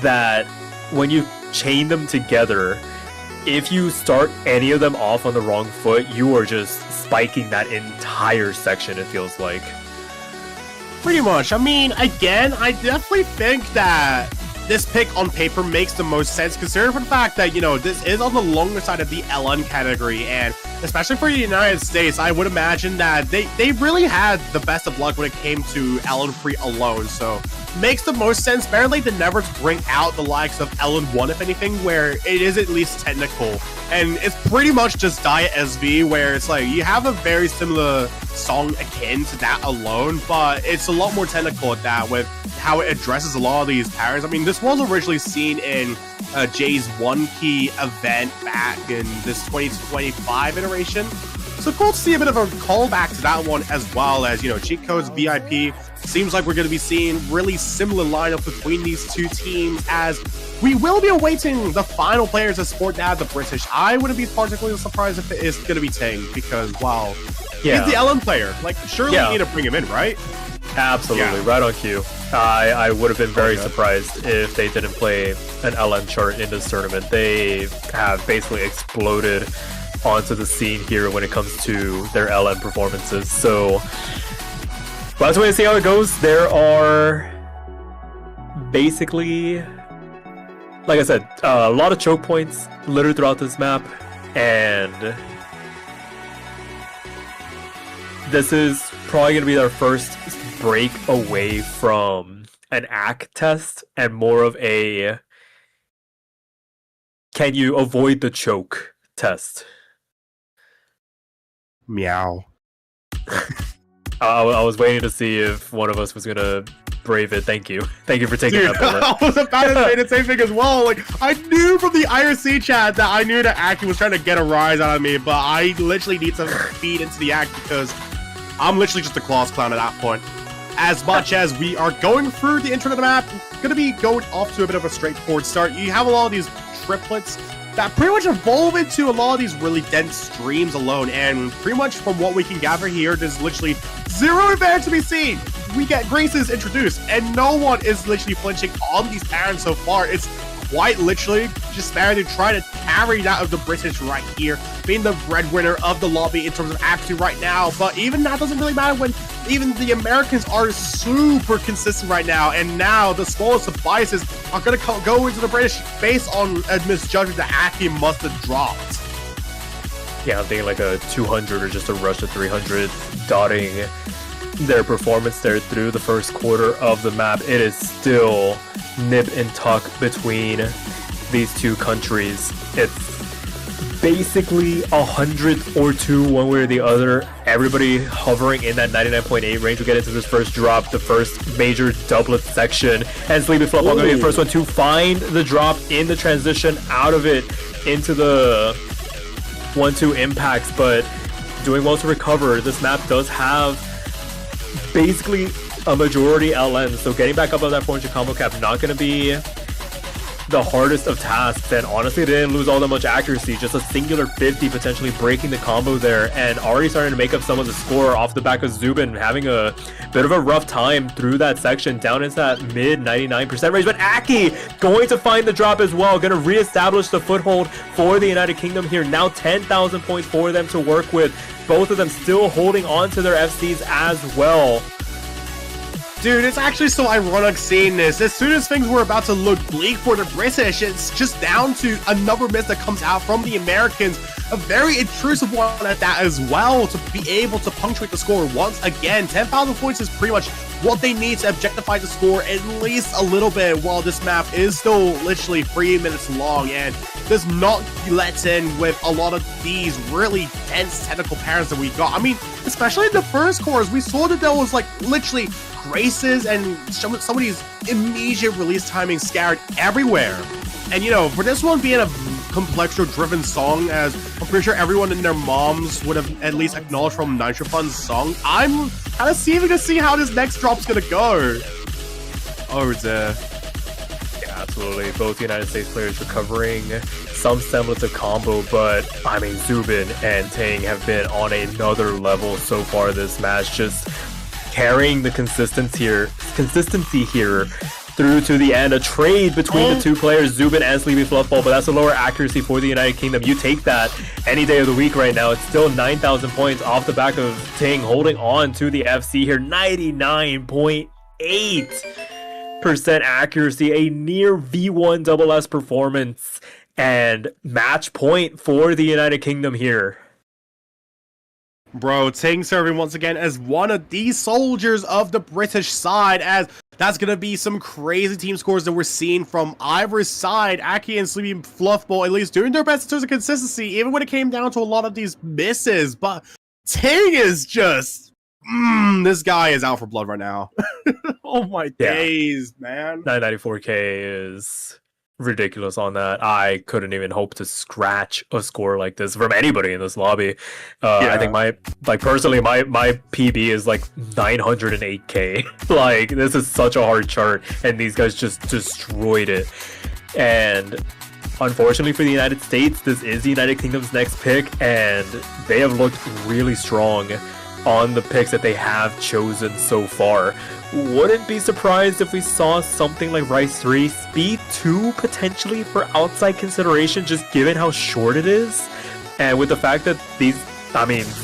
that when you chain them together, if you start any of them off on the wrong foot, you are just spiking that entire section, it feels like. Pretty much. I mean, again, I definitely think that this pick on paper makes the most sense, considering for the fact that, you know, this is on the longer side of the LN category, and especially for the United States, I would imagine that they really had the best of luck when it came to LN3 alone, so makes the most sense. Better late than never to bring out the likes of LN1, if anything, where it is at least technical. And it's pretty much just Diet SV, where it's like, you have a very similar song akin to that alone, but it's a lot more technical at that, with how it addresses a lot of these patterns. I mean, this was originally seen in Jay's 1K event back in this 2025 iteration. So cool to see a bit of a callback to that one, as well as, you know, Cheat Codes, VIP. Seems like we're going to be seeing really similar lineup between these two teams, as we will be awaiting the final players to sport to have the British. I wouldn't be particularly surprised if it is going to be Ting, because, wow, he's the LN player. Like, surely you need to bring him in, right? Absolutely, right on cue. I would have been very surprised if they didn't play an LN chart in this tournament. They have basically exploded onto the scene here when it comes to their LN performances. So let's wait and see how it goes. There are basically, like I said, a lot of choke points littered throughout this map, and this is probably going to be our first break away from an ACK test and more of a can you avoid the choke test. Meow. I was waiting to see if one of us was gonna brave it. Thank you for taking that bullet. I was about to say the same thing as well. Like, I knew from the IRC chat that I knew that Aki was trying to get a rise out of me, but I literally need to feed into the act because I'm literally just a claws clown at that point. As much as we are going through the intro to the map, gonna be going off to a bit of a straightforward start. You have a lot of these triplets that pretty much evolve into a lot of these really dense streams alone, and pretty much from what we can gather here, there's literally zero advantage to be seen. we get Graces introduced, and no one is literally flinching on these parents so far. It's quite literally just Sparky trying to carry that of the British right here, being the breadwinner of the lobby in terms of accuracy right now. But even that doesn't really matter when even the Americans are super consistent right now, and now the smallest of biases are going to go into the British based on a misjudgment that Aki must have dropped. Yeah, I'm thinking like a 200 or just a rush to 300, dotting their performance there through the first quarter of the map. It is still nip and tuck between these two countries. It's basically 100 or 2 one way or the other. Everybody hovering in that 99.8 range. We get into this first drop, the first major doublet section, and Sleepy Flop going to be the first one to find the drop in the transition out of it into the 1-2 impacts, but doing well to recover. This map does have basically a majority LN, so getting back up on that 400 combo cap not going to be the hardest of tasks, and honestly they didn't lose all that much accuracy, just a singular 50 potentially breaking the combo there, and already starting to make up some of the score off the back of Zubin having a bit of a rough time through that section down into that mid 99% range. But Aki going to find the drop as well, going to reestablish the foothold for the United Kingdom here. Now 10,000 points for them to work with, both of them still holding on to their FCs as well. Dude, it's actually so ironic seeing this. As soon as things were about to look bleak for the British, it's just down to another miss that comes out from the Americans. A very intrusive one at that as well, to be able to punctuate the score once again. 10,000 points is pretty much what they need to objectify the score at least a little bit, while this map is still literally 3 minutes long and does not let in with a lot of these really dense technical patterns that we got. I mean, especially in the first cores, we saw that there was like literally Graces and some of these immediate release timing scattered everywhere. And you know, for this one being a Complexo driven song, as I'm pretty sure everyone and their moms would have at least acknowledged from Nitro Fun's song, I'm kind of seeming to see how this next drop's gonna go. Oh, dear. Yeah, absolutely. Both United States players recovering some semblance of combo, but I mean, Zubin and Tang have been on another level so far this match, just carrying the consistency here through to the end. A trade between the two players, Zubin and Sleepy Fluffball, but that's a lower accuracy for the United Kingdom. You take that any day of the week right now. It's still 9,000 points off the back of Ting holding on to the FC here. 99.8% accuracy, a near V1 double S performance, and match point for the United Kingdom here. Bro, Ting serving once again as one of these soldiers of the British side, as that's going to be some crazy team scores that we're seeing from either side. Aki and Sleepy Fluffball at least doing their best in terms of consistency, even when it came down to a lot of these misses. But Ting is just... this guy is out for blood right now. Oh my days, man. 994k is ridiculous on that. I couldn't even hope to scratch a score like this from anybody in this lobby. I think my PB is like 908k. Like, this is such a hard chart, and these guys just destroyed it. And unfortunately for the United States, this is the United Kingdom's next pick, and they have looked really strong on the picks that they have chosen so far. Wouldn't be surprised if we saw something like Rice 3, Speed 2 potentially for outside consideration, just given how short it is. And with the fact that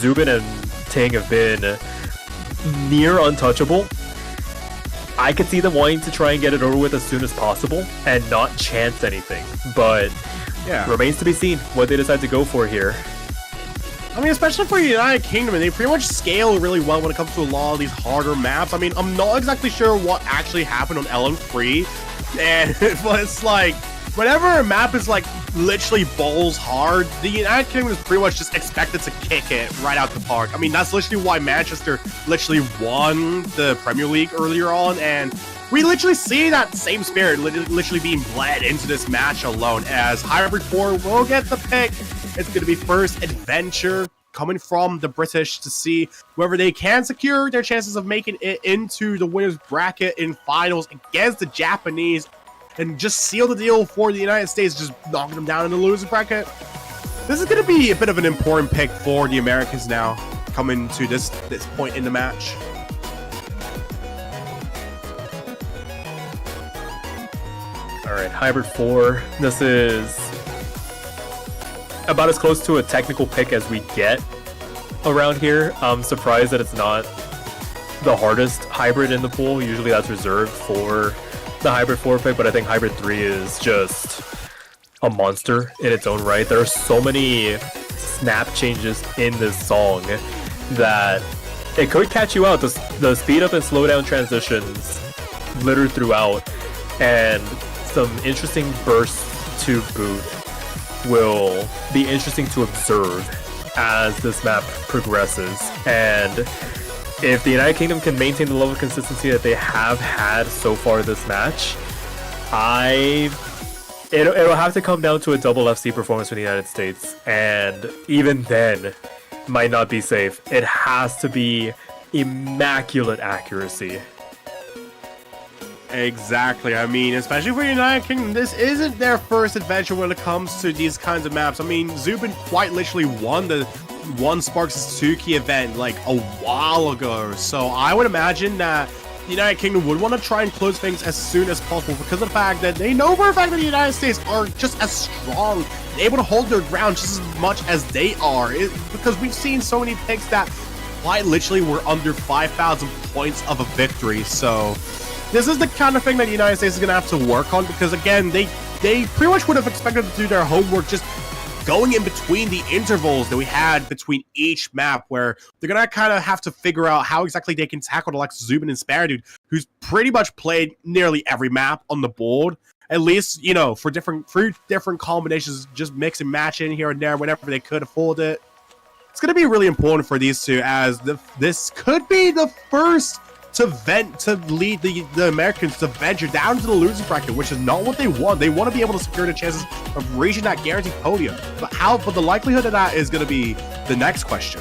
Zubin and Ting have been near untouchable, I could see them wanting to try and get it over with as soon as possible and not chance anything. But yeah, remains to be seen what they decide to go for here. I mean, especially for the United Kingdom, they pretty much scale really well when it comes to a lot of these harder maps. I mean, I'm not exactly sure what actually happened on LM3, but it's like, whenever a map is like literally balls hard, the United Kingdom is pretty much just expected to kick it right out the park. I mean, that's literally why Manchester literally won the Premier League earlier on, and we literally see that same spirit literally being bled into this match alone, as Hybrid 4 will get the pick. It's going to be first adventure coming from the British to see whether they can secure their chances of making it into the winner's bracket in finals against the Japanese and just seal the deal for the United States, just knocking them down in the loser's bracket. This is going to be a bit of an important pick for the Americans now, coming to this point in the match. Hybrid 4. This is about as close to a technical pick as we get around here. I'm surprised that it's not the hardest hybrid in the pool. Usually that's reserved for the Hybrid 4 pick, but I think Hybrid 3 is just a monster in its own right. There are so many snap changes in this song that it could catch you out. The speed up and slow down transitions littered throughout, and some interesting bursts to boot will be interesting to observe as this map progresses. And if the United Kingdom can maintain the level of consistency that they have had so far this match, it'll have to come down to a double FC performance for the United States, and even then might not be safe. It has to be immaculate accuracy. Exactly. I mean, especially for the United Kingdom, this isn't their first adventure when it comes to these kinds of maps. I mean, Zubin quite literally won Sparks' 2-key event like a while ago, so I would imagine that the United Kingdom would want to try and close things as soon as possible because of the fact that they know for a fact that the United States are just as strong, able to hold their ground just as much as they are. Because we've seen so many picks that quite literally were under 5,000 points of a victory. So this is the kind of thing that the United States is going to have to work on, because again, they pretty much would have expected to do their homework just going in between the intervals that we had between each map, where they're going to kind of have to figure out how exactly they can tackle the likes of Zubin and Sparky, who's pretty much played nearly every map on the board, at least, you know, for different combinations, just mix and match in here and there whenever they could afford it. It's going to be really important for these two, as this could be the first to lead the Americans to venture down to the losing bracket, which is not what they want. They want to be able to secure the chances of reaching that guaranteed podium. But the likelihood of that is going to be the next question.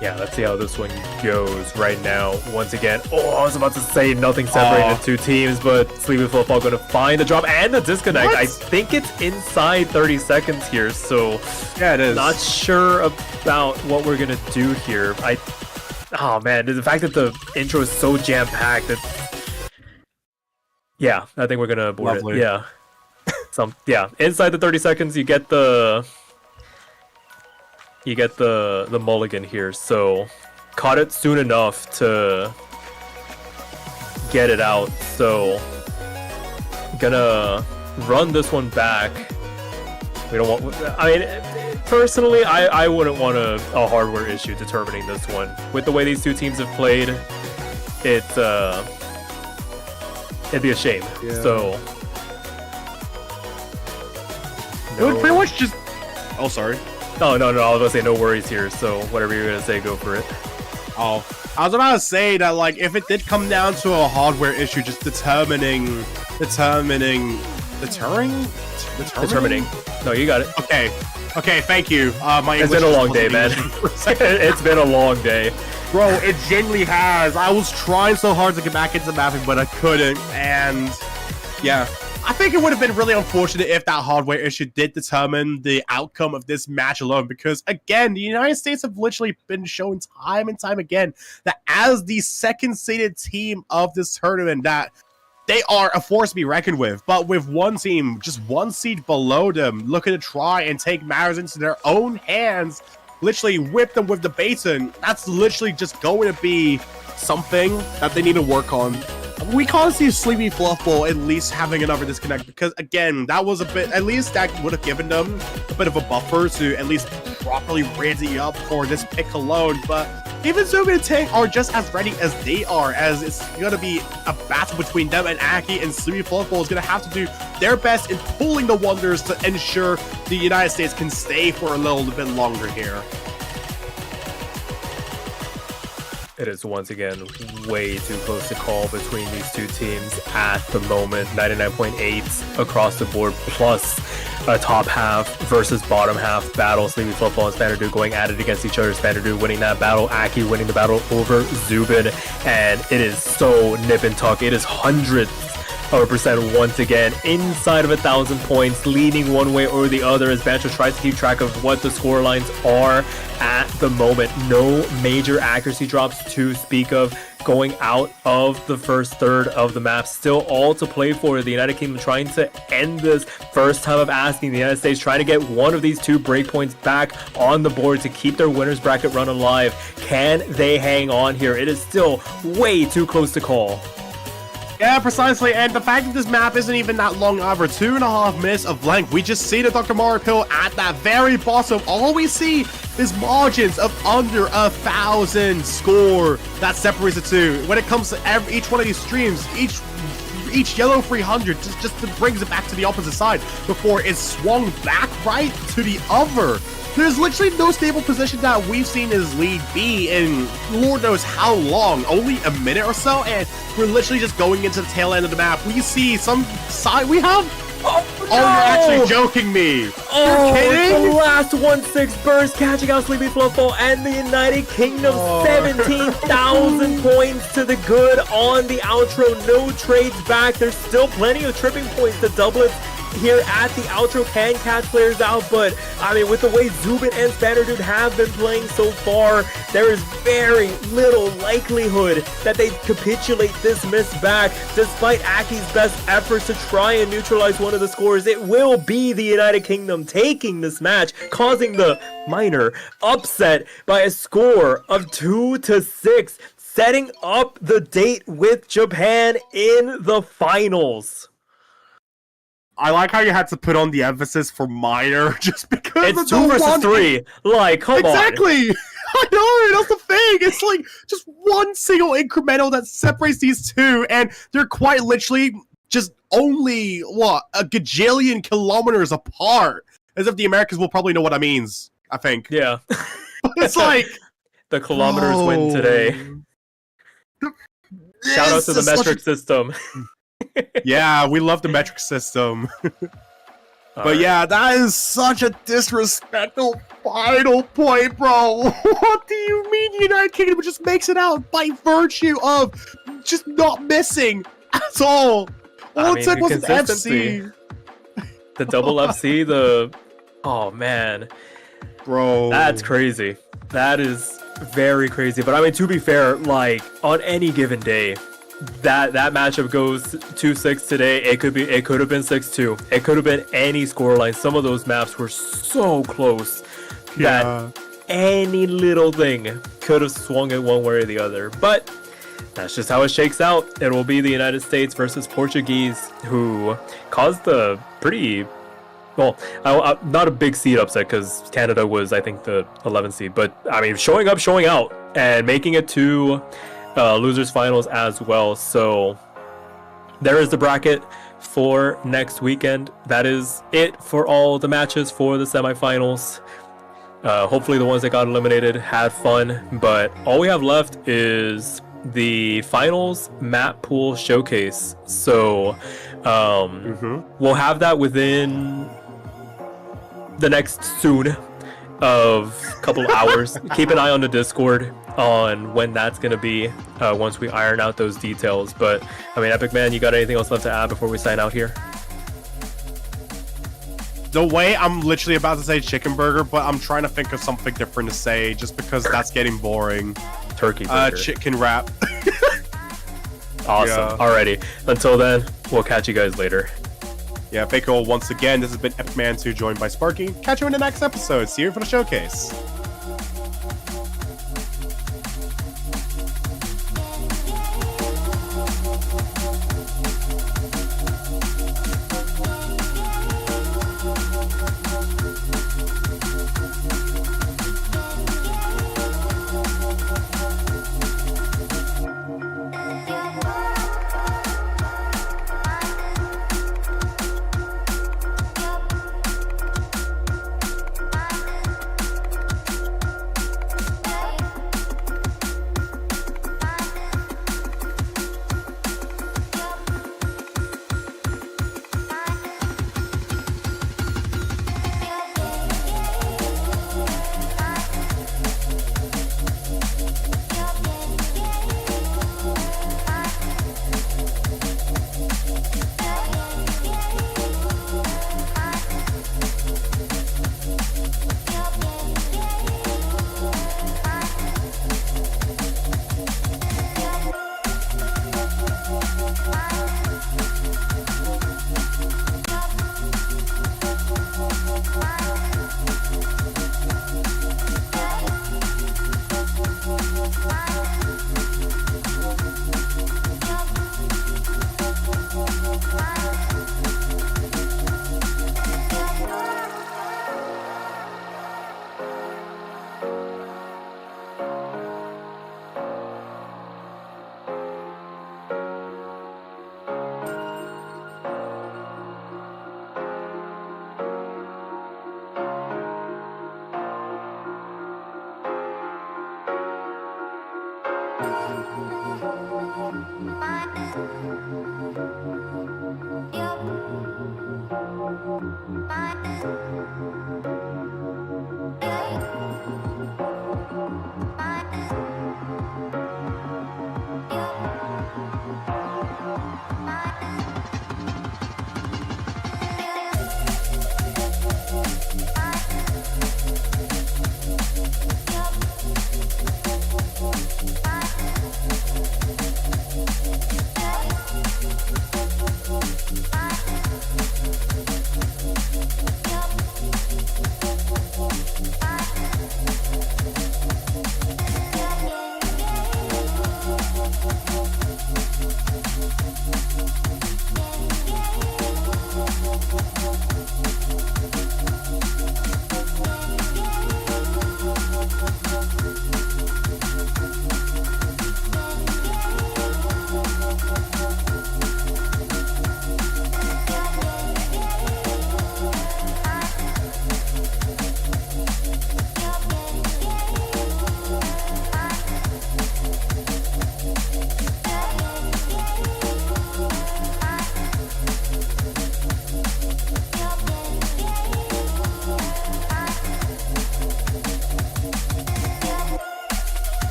Yeah, let's see how this one goes right now. Once again, I was about to say nothing separated two teams, but Sleepy Football going to find the drop and the disconnect. What? I think it's inside 30 seconds here, so yeah, it is. Not sure about what we're going to do here. Oh man, the fact that the intro is so jam-packed, yeah, I think we're going to abort it. Yeah. Inside the 30 seconds, you get the mulligan here, so caught it soon enough to get it out. So gonna run this one back. We don't want, I mean, personally, I wouldn't want a hardware issue determining this one. With the way these two teams have played, it'd be a shame. Yeah. So it would pretty much just, oh sorry. No, I was going to say no worries here, so whatever you're going to say, go for it. Oh, I was about to say that, like, if it did come down to a hardware issue, just determining. No, you got it. Okay, thank you. It's been a long day, man. It's been a long day. Bro, it genuinely has. I was trying so hard to get back into mapping, but I couldn't, and yeah. I think it would have been really unfortunate if that hardware issue did determine the outcome of this match alone, because again, the United States have literally been shown time and time again that as the second-seeded team of this tournament, that they are a force to be reckoned with. But with one team, just one seed below them, looking to try and take matters into their own hands, literally whip them with the baton, that's literally just going to be something that they need to work on. We can't see Sleepy Fluffball at least having another disconnect, because again, that was a bit, at least that would have given them a bit of a buffer to at least properly ready up for this pick alone. But even Zubin and Tank are just as ready as they are, as it's going to be a battle between them and Aki, and Sleepy Fluffball is going to have to do their best in pulling the wonders to ensure the United States can stay for a little bit longer here. It is once again way too close to call between these two teams at the moment. 99.8 across the board, plus a top half versus bottom half battle. Sleepy Football and Spanier going at it against each other. Spanier winning that battle. Aki winning the battle over Zubin. And it is so nip and tuck. It is hundreds of a percent once again, inside of 1,000 points, leaning one way or the other as Bancho tries to keep track of what the score lines are at the moment. No major accuracy drops to speak of. going out of the first third of the map. Still all to play for. The United Kingdom trying to end this first time of asking. The United States trying to get one of these 2 breakpoints back on the board to keep their winner's bracket run alive. Can they hang on here? It is still way too close to call. Yeah, precisely, and the fact that this map isn't even that long either, 2.5 minutes of length, we just see the Dr. Mario Pill at that very bottom. All we see is margins of under 1,000 score that separates the two. When it comes to each one of these streams, each yellow 300 just brings it back to the opposite side before it's swung back right to the other. There's literally no stable position that we've seen his lead be in Lord knows how long, only a minute or so, and we're literally just going into the tail end of the map. We see some side, we have... Oh, no! You're actually joking me! You're kidding? The last 1-6 burst, catching out Sleepy Fluffball and the United Kingdom, 17,000 points to the good on the outro. No trades back. There's still plenty of tripping points to double it here at the outro can catch players out, but I mean, with the way Zubin and Spanner Dude have been playing so far, there is very little likelihood that they capitulate this miss back. Despite Aki's best efforts to try and neutralize one of the scores, it will be the United Kingdom taking this match, causing the minor upset by a score of 2-6, setting up the date with Japan in the finals. I like how you had to put on the emphasis for minor just because it's 2 versus 3. Like, come on. Exactly. I know, that's the thing. It's like just one single incremental that separates these two, and they're quite literally just only, what, a gajillion kilometers apart. As if the Americans will probably know what that means, I think. Yeah. It's like... the kilometers win today. Shout out to the metric system. Yeah, we love the metric system. But yeah, that is such a disrespectful final point, bro. What do you mean the United Kingdom just makes it out by virtue of just not missing at all? All it took was an FC. The double FC, the... Oh, man. Bro. That's crazy. That is very crazy. But I mean, to be fair, like, on any given day, that matchup goes 2-6 today. It could have been 6-2. It could have been any scoreline. Some of those maps were so close that any little thing could have swung it one way or the other. But that's just how it shakes out. It will be the United States versus Portuguese, who caused the pretty... Well, not a big seed upset because Canada was, I think, the 11th seed. But, I mean, showing up, showing out, and making it to... losers finals as well. So there is the bracket for next weekend. That is it for all the matches for the semifinals. Hopefully the ones that got eliminated had fun, but all we have left is the finals map pool showcase. So we'll have that within the next soon of a couple of hours. Keep an eye on the Discord on when that's going to be once we iron out those details. But I mean, Epic Man, you got anything else left to add before we sign out here? The way I'm literally about to say chicken burger, but I'm trying to think of something different to say just because that's getting boring. Turkey burger. Chicken wrap. Awesome. Yeah. Alrighty. Until then, we'll catch you guys later. Yeah, Faker, once again, this has been Epic Man 2 joined by Sparky. Catch you in the next episode. See you for the showcase.